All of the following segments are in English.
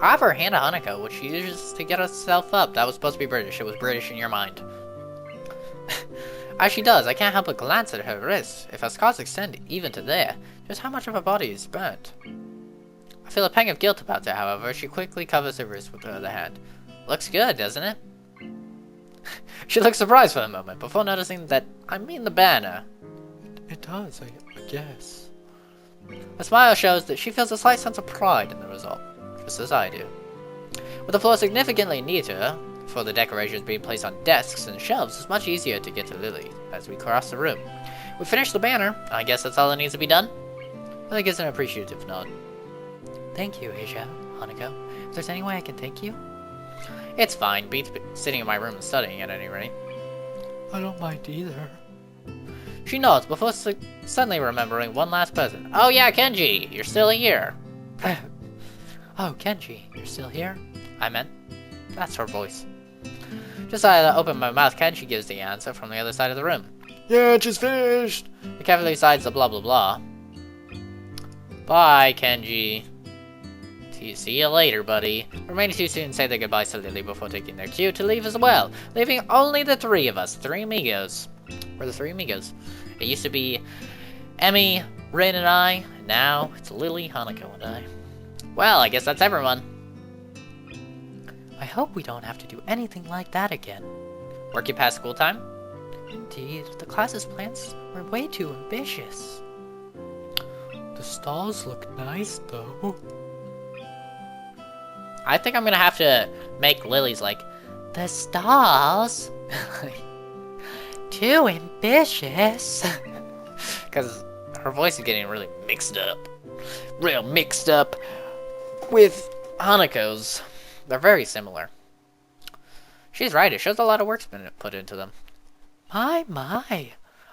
I have her hand to Hanako, which she uses to get herself up. That was supposed to be British. It was British in your mind. As she does, I can't help but glance at her wrist. If her scars extend even to there, just how much of her body is burnt? I feel a pang of guilt about it, however. She quickly covers her wrist with her other hand. Looks good, doesn't it? She looks surprised for a moment, before noticing that I mean the banner. It does, I guess. A smile shows that she feels a slight sense of pride in the result, just as I do. With the floor significantly neater, for the decorations being placed on desks and shelves, it's much easier to get to Lily as we cross the room. We finished the banner. I guess that's all that needs to be done. Lily gives an appreciative nod. Thank you, Asia, Hanako. If there's any way I can thank you? It's fine. Beats sitting in my room and studying at any rate. I don't mind either. She nods before suddenly remembering one last person. Oh yeah, Kenji, you're still here. Oh, Kenji, you're still here? I meant, that's her voice. Just as I open my mouth, Kenji gives the answer from the other side of the room. Yeah, just finished. He carefully sides the blah blah blah. Bye, Kenji. See you later, buddy. Remaining two students say their goodbyes to Lily before taking their cue to leave as well, leaving only the three of us, three amigos. We're the three amigos. It used to be Emmy, Rin, and I, and now it's Lily, Hanako, and I. Well, I guess that's everyone. I hope we don't have to do anything like that again. Working past school time? Indeed, the class's plans were way too ambitious. The stalls look nice, though. I think I'm gonna have to make Lily's like, the stalls? Too ambitious. Because her voice is getting really mixed up. Real mixed up with Hanako's. They're very similar. She's right, it shows a lot of work's been put into them. My.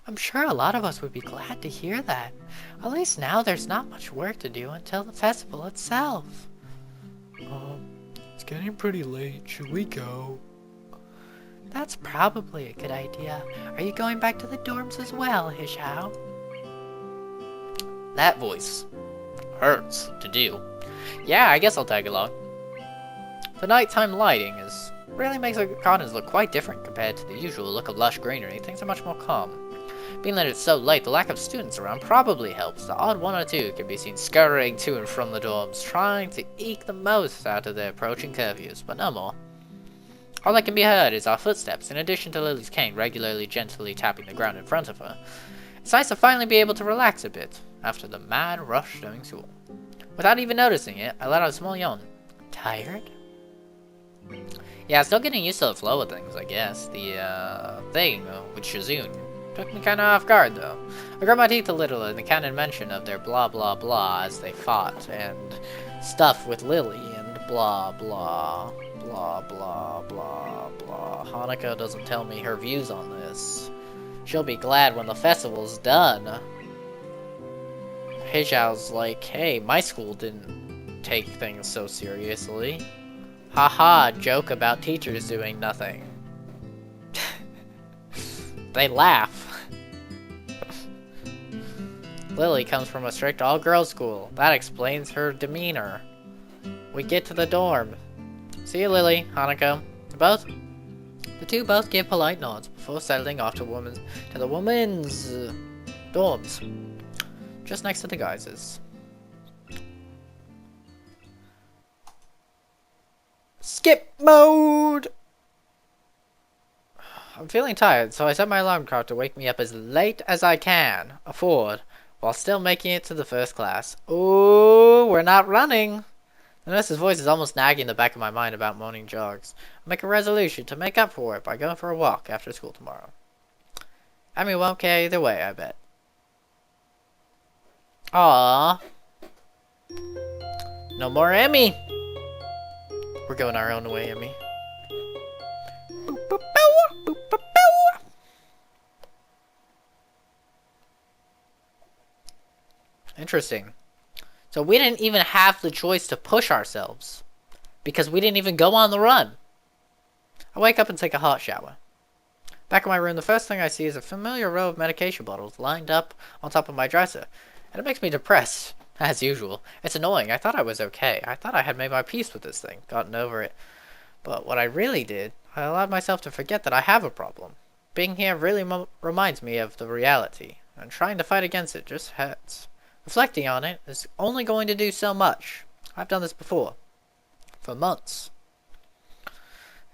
I'm sure a lot of us would be glad to hear that. At least now there's not much work to do until the festival itself. It's getting pretty late. Should we go? That's probably a good idea. Are you going back to the dorms as well, Hishao? That voice hurts to do. Yeah, I guess I'll tag along. The nighttime lighting really makes the gardens look quite different compared to the usual look of lush greenery. Things are much more calm. Being that it's so late, the lack of students around probably helps. The odd one or two can be seen scurrying to and from the dorms, trying to eke the most out of their approaching curfews, but no more. All that can be heard is our footsteps, in addition to Lily's cane regularly gently tapping the ground in front of her. It's nice to finally be able to relax a bit, after the mad rush during school. Without even noticing it, I let out a small yawn. Tired? Yeah, still getting used to the flow of things, I guess. The thing with Shizune took me kinda off guard, though. I ground my teeth a little in the canon mention of their blah blah blah as they fought, and stuff with Lily, and blah blah. Blah, blah, blah, blah. Hanako doesn't tell me her views on this. She'll be glad when the festival's done. Heijiao's like, hey, my school didn't take things so seriously. Haha, joke about teachers doing nothing. They laugh. Lily comes from a strict all-girls school. That explains her demeanor. We get to the dorm. See you, Lily, Hanako. The two both give polite nods before settling off to the women's dorms, just next to the guys'. Skip mode! I'm feeling tired, so I set my alarm clock to wake me up as late as I can afford, while still making it to the first class. Ooh, we're not running! The nurse's voice is almost nagging the back of my mind about morning jogs. I make a resolution to make up for it by going for a walk after school tomorrow. Emmy won't care either way, I bet. Aww. No more Emmy! We're going our own way, Emmy. Interesting. So we didn't even have the choice to push ourselves, because we didn't even go on the run. I wake up and take a hot shower. Back in my room, the first thing I see is a familiar row of medication bottles lined up on top of my dresser, and it makes me depressed. As usual. It's annoying. I thought I was okay. I thought I had made my peace with this thing, gotten over it. But what I really did, I allowed myself to forget that I have a problem. Being here really reminds me of the reality, and trying to fight against it just hurts. Reflecting on it is only going to do so much. I've done this before. For months.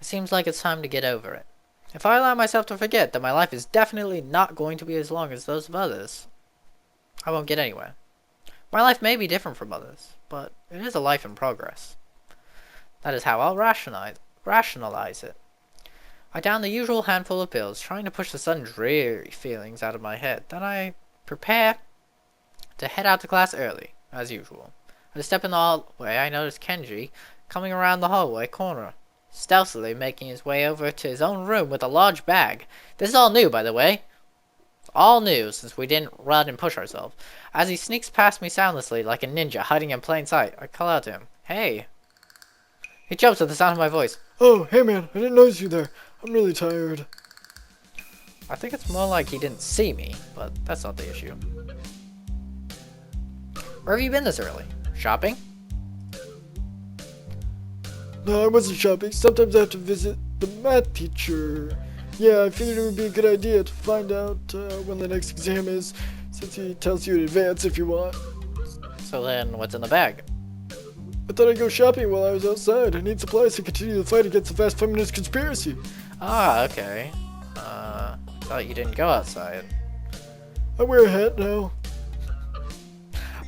It seems like it's time to get over it. If I allow myself to forget that my life is definitely not going to be as long as those of others, I won't get anywhere. My life may be different from others, but it is a life in progress. That is how I'll rationalize it. I down the usual handful of pills, trying to push the sudden dreary feelings out of my head. Then I prepare to head out to class early, as usual. As I step in the hallway, I notice Kenji coming around the hallway corner, stealthily making his way over to his own room with a large bag. This is all new, by the way. All new, since we didn't run and push ourselves. As he sneaks past me soundlessly, like a ninja, hiding in plain sight, I call out to him, "Hey!" He jumps at the sound of my voice. Oh, hey man, I didn't notice you there. I'm really tired. I think it's more like he didn't see me, but that's not the issue. Where have you been this early? Shopping? No, I wasn't shopping. Sometimes I have to visit the math teacher. Yeah, I figured it would be a good idea to find out when the next exam is, since he tells you in advance if you want. So then, what's in the bag? I thought I'd go shopping while I was outside. I need supplies to continue the fight against the vast feminist conspiracy. Ah, okay. Thought you didn't go outside. I wear a hat now.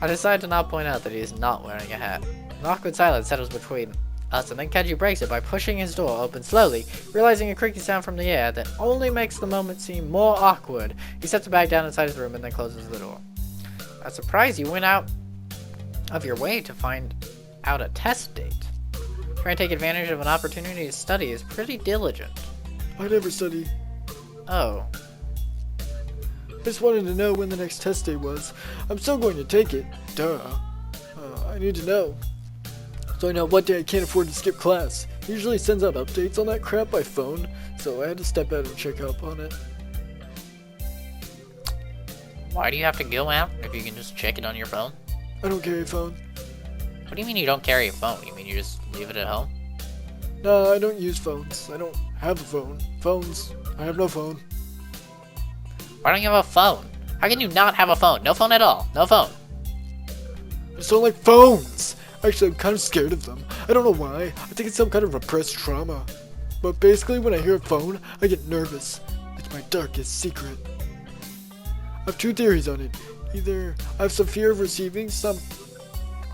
I decide to not point out that he is not wearing a hat. An awkward silence settles between us, and then Kenji breaks it by pushing his door open slowly, realizing a creaky sound from the air that only makes the moment seem more awkward. He sets the bag down inside his room and then closes the door. I'm surprised you went out of your way to find out a test date. Trying to take advantage of an opportunity to study is pretty diligent. I never study. Oh. I just wanted to know when the next test day was. I'm still going to take it. Duh. I need to know. So I know what day I can't afford to skip class. He usually sends out updates on that crap by phone, so I had to step out and check up on it. Why do you have to go out if you can just check it on your phone? I don't carry a phone. What do you mean you don't carry a phone? You mean you just leave it at home? No, I don't use phones. I don't have a phone. Phones. I have no phone. Why don't you have a phone? How can you not have a phone? No phone at all. No phone. I just don't like phones. Actually, I'm kind of scared of them. I don't know why. I think it's some kind of repressed trauma. But basically, when I hear a phone, I get nervous. It's my darkest secret. I have two theories on it. Either I have some fear of receiving some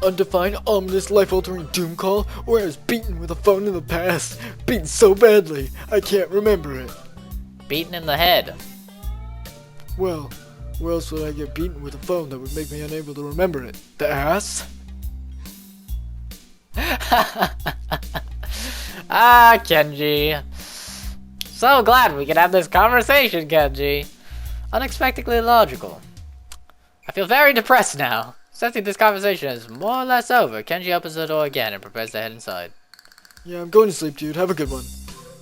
undefined, ominous, life-altering doom call, or I was beaten with a phone in the past. Beaten so badly, I can't remember it. Beaten in the head. Well, where else would I get beaten with a phone that would make me unable to remember it? The ass? Ah, Kenji. So glad we could have this conversation, Kenji. Unexpectedly logical. I feel very depressed now. Sensing this conversation is more or less over, Kenji opens the door again and prepares to head inside. Yeah, I'm going to sleep, dude. Have a good one.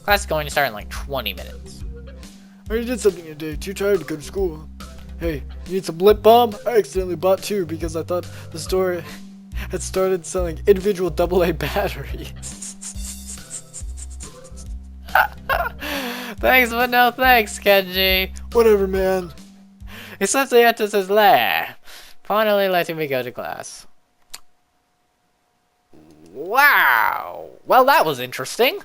Class is going to start in like 20 minutes. I already did something today. Too tired to go to school. Hey, you need some lip balm? I accidentally bought two because I thought the store had started selling individual AA batteries. Thanks, but no thanks, Kenji. Whatever, man. He suddenly enters his lair, finally letting me go to class. Wow. Well, that was interesting.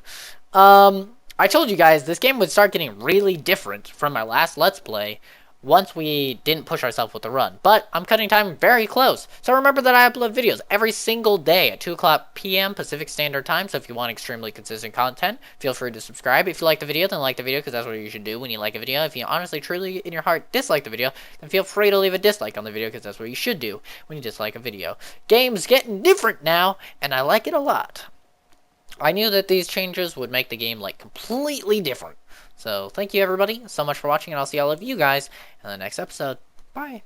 I told you guys this game would start getting really different from my last Let's Play once we didn't push ourselves with the run. But I'm cutting time very close. So remember that I upload videos every single day at 2 o'clock p.m. Pacific Standard Time. So if you want extremely consistent content, feel free to subscribe. If you like the video, then like the video because that's what you should do when you like a video. If you honestly, truly, in your heart, dislike the video, then feel free to leave a dislike on the video because that's what you should do when you dislike a video. Game's getting different now, and I like it a lot. I knew that these changes would make the game like completely different. So thank you everybody so much for watching, and I'll see all of you guys in the next episode. Bye.